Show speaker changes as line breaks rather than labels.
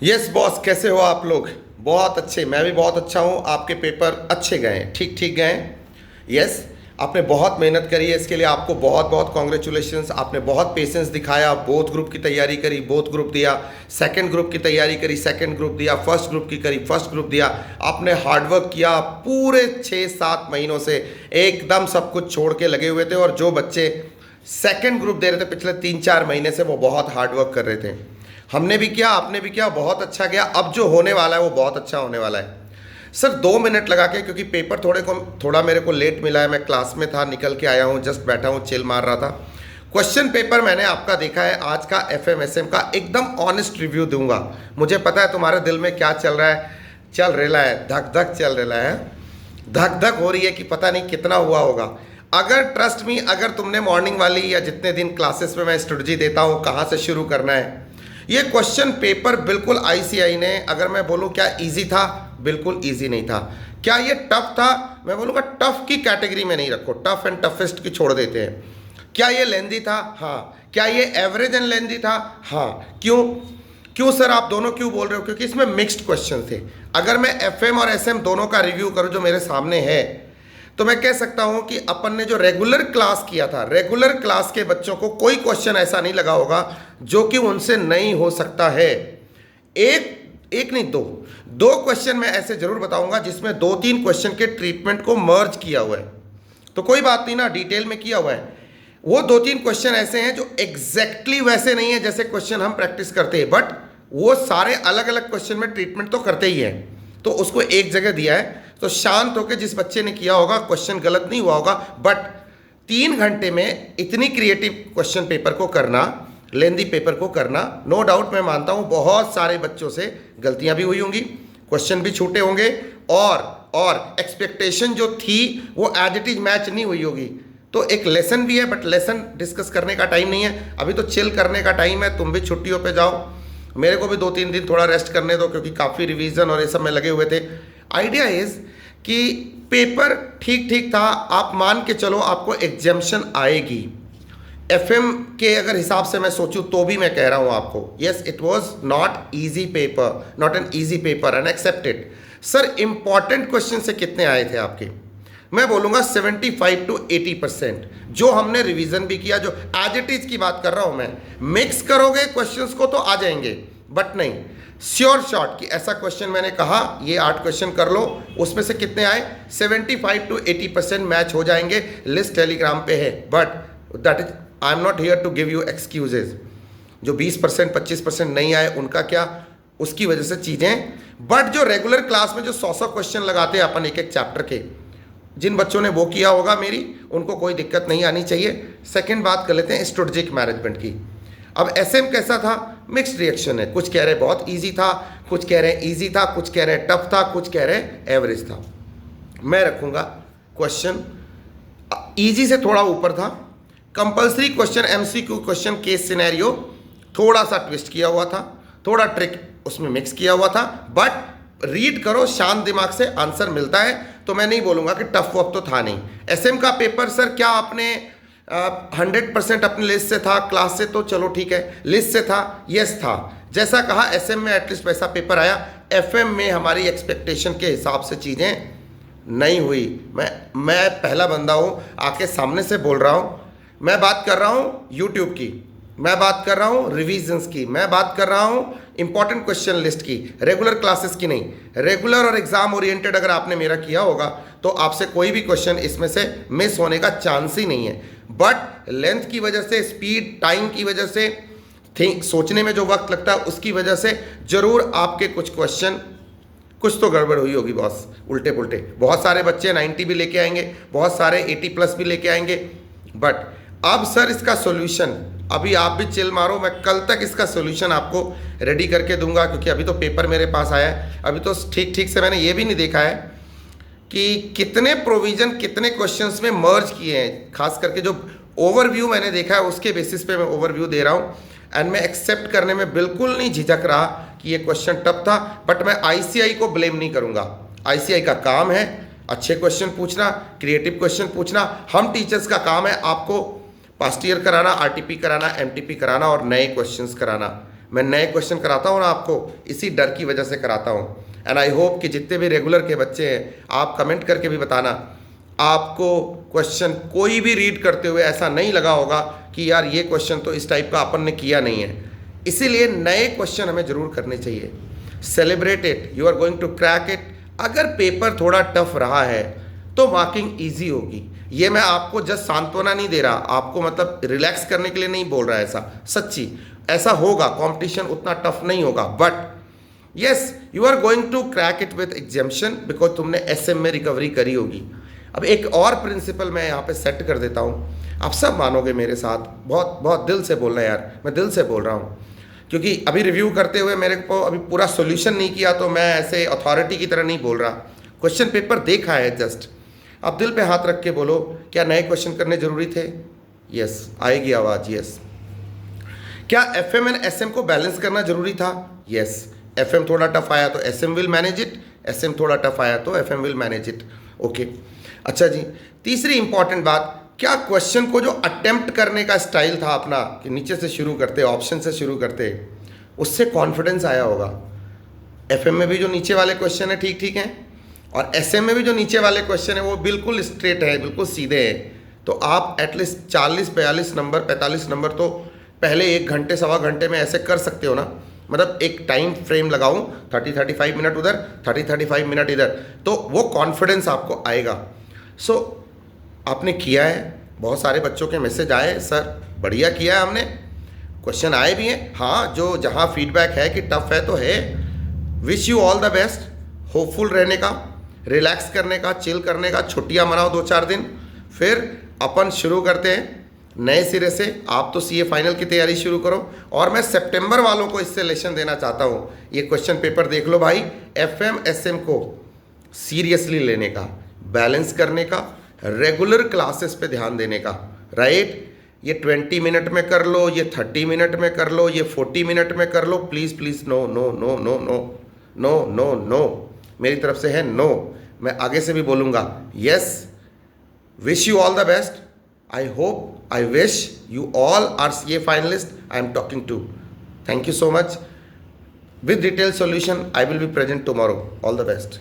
Yes boss, कैसे हो आप लोग? बहुत अच्छे, मैं भी बहुत अच्छा हूँ। आपके पेपर अच्छे गए, ठीक ठीक गए। यस, आपने बहुत मेहनत करी है, इसके लिए आपको बहुत बहुत कॉन्ग्रेचुलेशंस। आपने बहुत पेशेंस दिखाया, बोथ ग्रुप की तैयारी करी, बोथ ग्रुप दिया, सेकंड ग्रुप की तैयारी करी, सेकंड ग्रुप दिया, फर्स्ट ग्रुप की करी, फर्स्ट ग्रुप दिया। आपने हार्डवर्क किया पूरे 6-7 महीनों से, एकदम सब कुछ छोड़ के लगे हुए थे। और जो बच्चे सेकंड ग्रुप दे रहे थे पिछले 3-4 महीने से, वो बहुत हार्डवर्क कर रहे थे। हमने भी किया, आपने भी किया, बहुत अच्छा गया। अब जो होने वाला है वो बहुत अच्छा होने वाला है। सर 2 मिनट लगा के, क्योंकि पेपर थोड़ा मेरे को लेट मिला है, मैं क्लास में था, निकल के आया हूँ, जस्ट बैठा हूँ, चिल मार रहा था। क्वेश्चन पेपर मैंने आपका देखा है आज का, एफएमएसएम का, एकदम ऑनेस्ट रिव्यू दूंगा। मुझे पता है तुम्हारे दिल में क्या चल रहा है, धक धक चल रहा है, धक धक हो रही है कि पता नहीं कितना हुआ होगा। अगर ट्रस्ट मी, अगर तुमने मॉर्निंग वाली या जितने दिन क्लासेस में मैं स्ट्रेटजी देता हूँ कहाँ से शुरू करना है, ये क्वेश्चन पेपर बिल्कुल आईसीआई ने, अगर मैं बोलूं क्या इजी था, बिल्कुल इजी नहीं था। क्या ये टफ था? मैं बोलूंगा टफ की कैटेगरी में नहीं रखो, टफ एंड टफेस्ट की छोड़ देते हैं। क्या ये लेंदी था? हाँ। क्या ये एवरेज एंड लेंदी था? हाँ। क्यों क्यों सर, आप दोनों क्यों बोल रहे हो? क्योंकि इसमें मिक्स्ड क्वेश्चन थे। अगर मैं एफएम और एसएम दोनों का रिव्यू करूं जो मेरे सामने है, तो मैं कह सकता हूं कि अपन ने जो रेगुलर क्लास किया था, रेगुलर क्लास के बच्चों को कोई क्वेश्चन ऐसा नहीं लगा होगा जो कि उनसे नहीं हो सकता है। एक नहीं, दो क्वेश्चन मैं ऐसे जरूर बताऊंगा जिसमें 2-3 क्वेश्चन के ट्रीटमेंट को मर्ज किया हुआ है। तो कोई बात नहीं ना, डिटेल में किया हुआ है। वो 2-3 क्वेश्चन ऐसे हैं जो एग्जैक्टली वैसे नहीं है जैसे क्वेश्चन हम प्रैक्टिस करते हैं, बट वो सारे अलग अलग क्वेश्चन में ट्रीटमेंट तो करते ही हैं। तो उसको एक जगह दिया है, तो शांत होकर जिस बच्चे ने किया होगा, क्वेश्चन गलत नहीं हुआ होगा। बट 3 घंटे में इतनी क्रिएटिव क्वेश्चन पेपर को करना, लेंदी पेपर को करना, नो डाउट मैं मानता हूं बहुत सारे बच्चों से गलतियां भी हुई होंगी, क्वेश्चन भी छूटे होंगे, और एक्सपेक्टेशन जो थी वो एज इट इज मैच नहीं हुई होगी। तो एक लेसन भी है, बट लेसन डिस्कस करने का टाइम नहीं है, अभी तो चिल करने का टाइम है। तुम भी छुट्टियों पे जाओ, मेरे को भी 2-3 दिन थोड़ा रेस्ट करने दो, क्योंकि काफ़ी रिवीजन और ये सब में लगे हुए थे। आइडिया इज़ कि पेपर ठीक ठीक था, आप मान के चलो आपको एग्जाम्शन आएगी। एफएम के अगर हिसाब से मैं सोचूं तो भी मैं कह रहा हूं आपको, yes it was not easy paper, not an easy paper and accepted. Sir important question से कितने आए थे आपके? मैं बोलूंगा 75 to 80%। जो हमने रिवीजन भी किया, जो एज इट इज की बात कर रहा हूं मैं, मिक्स करोगे क्वेश्चंस को तो आ जाएंगे, बट नहीं श्योर शॉट कि ऐसा क्वेश्चन मैंने कहा ये 8 क्वेश्चन कर लो, उसमें से कितने आए? 75 to 80% मैच हो जाएंगे। लिस्ट टेलीग्राम पे है, but that is, I am not here to give you excuses. जो 20% 25% नहीं आए उनका क्या, उसकी वजह से चीज़ें, बट जो रेगुलर क्लास में जो 100 क्वेश्चन लगाते हैं अपन एक एक चैप्टर के, जिन बच्चों ने वो किया होगा मेरी, उनको कोई दिक्कत नहीं आनी चाहिए। सेकंड बात कर लेते हैं स्ट्रेटेजिक मैनेजमेंट की। अब एसएम कैसा था? मिक्स्ड रिएक्शन है, कुछ कह रहे बहुत इजी था, कुछ कह रहे इजी था, कुछ कह रहे टफ था, कुछ कह रहे एवरेज था। मैं रखूंगा क्वेश्चन इजी से थोड़ा ऊपर था। Compulsory question, MCQ question, case scenario थोड़ा सा ट्विस्ट किया हुआ था, थोड़ा ट्रिक उसमें मिक्स किया हुआ था, बट रीड करो शांत दिमाग से, आंसर मिलता है। तो मैं नहीं बोलूंगा कि टफ वफ तो था नहीं। एसएम का पेपर सर क्या आपने 100% अपने लिस्ट से था, क्लास से तो चलो ठीक है, लिस्ट से था, यस था। जैसा कहा एसएम में एटलीस्ट वैसा पेपर आया। एफएम में हमारी एक्सपेक्टेशन के हिसाब से चीज़ें नहीं हुई। मैं पहला बंदा हूँ आके सामने से बोल रहा हूँ। मैं बात कर रहा हूँ यूट्यूब की, मैं बात कर रहा हूँ रिवीजन्स की, मैं बात कर रहा हूँ इंपॉर्टेंट क्वेश्चन लिस्ट की, रेगुलर क्लासेस की नहीं। रेगुलर और एग्जाम ओरिएंटेड अगर आपने मेरा किया होगा तो आपसे कोई भी क्वेश्चन इसमें से मिस होने का चांस ही नहीं है। बट लेंथ की वजह से, स्पीड, टाइम की वजह से, थिंक सोचने में जो वक्त लगता है उसकी वजह से जरूर आपके कुछ क्वेश्चन, कुछ तो गड़बड़ हुई होगी बॉस, उल्टे पुल्टे। बहुत सारे बच्चे 90 भी लेके आएंगे, बहुत सारे 80+ भी लेके आएंगे। बट अब सर इसका सॉल्यूशन, अभी आप भी चिल मारो, मैं कल तक इसका सॉल्यूशन आपको रेडी करके दूंगा, क्योंकि अभी तो पेपर मेरे पास आया है। अभी तो ठीक ठीक से मैंने ये भी नहीं देखा है कि कितने प्रोविजन कितने क्वेश्चंस में मर्ज किए हैं। खास करके जो ओवरव्यू मैंने देखा है उसके बेसिस पे मैं ओवरव्यू दे रहा हूँ। एंड मैं एक्सेप्ट करने में बिल्कुल नहीं झिझक रहा कि ये क्वेश्चन टफ था, बट मैं आईसीआई को ब्लेम नहीं करूँगा। आईसीआई का काम है अच्छे क्वेश्चन पूछना, क्रिएटिव क्वेश्चन पूछना। हम टीचर्स का काम है आपको पास्ट ईयर कराना, आरटीपी कराना, एमटीपी कराना और नए क्वेश्चंस कराना। मैं नए क्वेश्चन कराता हूँ ना आपको, इसी डर की वजह से कराता हूँ। एंड आई होप कि जितने भी रेगुलर के बच्चे हैं, आप कमेंट करके भी बताना, आपको क्वेश्चन कोई भी रीड करते हुए ऐसा नहीं लगा होगा कि यार ये क्वेश्चन तो इस टाइप का अपन ने किया नहीं है। इसीलिए नए क्वेश्चन हमें ज़रूर करने चाहिए। Celebrate it, you are going to crack it. अगर पेपर थोड़ा टफ रहा है तो मार्किंग ईजी होगी। ये मैं आपको जस्ट सांत्वना नहीं दे रहा, आपको मतलब रिलैक्स करने के लिए नहीं बोल रहा, ऐसा सच्ची ऐसा होगा। कंपटीशन उतना टफ नहीं होगा, but yes you are going to crack it with exemption, because तुमने एसएम में रिकवरी करी होगी। अब एक और प्रिंसिपल मैं यहाँ पे सेट कर देता हूँ, आप सब मानोगे मेरे साथ, बहुत बहुत दिल से बोलना यार, मैं दिल से बोल रहा हूँ, क्योंकि अभी रिव्यू करते हुए मेरे को अभी पूरा सॉल्यूशन नहीं किया तो मैं ऐसे अथॉरिटी की तरह नहीं बोल रहा। क्वेश्चन पेपर देखा है जस्ट। अब दिल पे हाथ रख के बोलो, क्या नए क्वेश्चन करने जरूरी थे? यस, आएगी आवाज़, यस। क्या एफएम एंड एसएम को बैलेंस करना जरूरी था? यस। एफएम थोड़ा टफ आया तो SM will manage it, SM थोड़ा टफ आया तो FM will manage it. Okay, अच्छा जी, तीसरी इंपॉर्टेंट बात, क्या क्वेश्चन को जो अटेम्प्ट करने का स्टाइल था अपना कि नीचे से शुरू करते, ऑप्शन से शुरू करते, उससे कॉन्फिडेंस आया होगा? एफएम में भी जो नीचे वाले क्वेश्चन है ठीक ठीक हैं, और एसएम में भी जो नीचे वाले क्वेश्चन है वो बिल्कुल स्ट्रेट है, बिल्कुल सीधे हैं। तो आप एटलीस्ट 40-42 नंबर, 45 नंबर तो पहले 1 घंटे सवा घंटे में ऐसे कर सकते हो ना। मतलब एक टाइम फ्रेम लगाऊं, 30-35 मिनट उधर, 30-35 मिनट इधर, तो वो कॉन्फिडेंस आपको आएगा। सो आपने किया है, बहुत सारे बच्चों के मैसेज आए, सर बढ़िया किया है हमने, क्वेश्चन आए भी हैं, हाँ जो जहाँ फीडबैक है कि टफ है तो है। Wish you all the best, hopeful रहने का, रिलैक्स करने का, चिल करने का, छुट्टियाँ मनाओ 2-4 दिन, फिर अपन शुरू करते हैं नए सिरे से। आप तो सीए फाइनल की तैयारी शुरू करो, और मैं सितंबर वालों को इससे लेसन देना चाहता हूँ। ये क्वेश्चन पेपर देख लो भाई, एफएम एसएम को सीरियसली लेने का, बैलेंस करने का, रेगुलर क्लासेस पे ध्यान देने का, राइट। ये 20 मिनट में कर लो, ये 30 मिनट में कर लो, ये 40 मिनट में कर लो, please please no no no no no no no no, मेरी तरफ से है नो। मैं आगे से भी बोलूँगा yes. Wish you all the best. I hope, I wish you all are CA finalists I am talking to. Thank you so much. With detailed solution, I will be present tomorrow. All the best.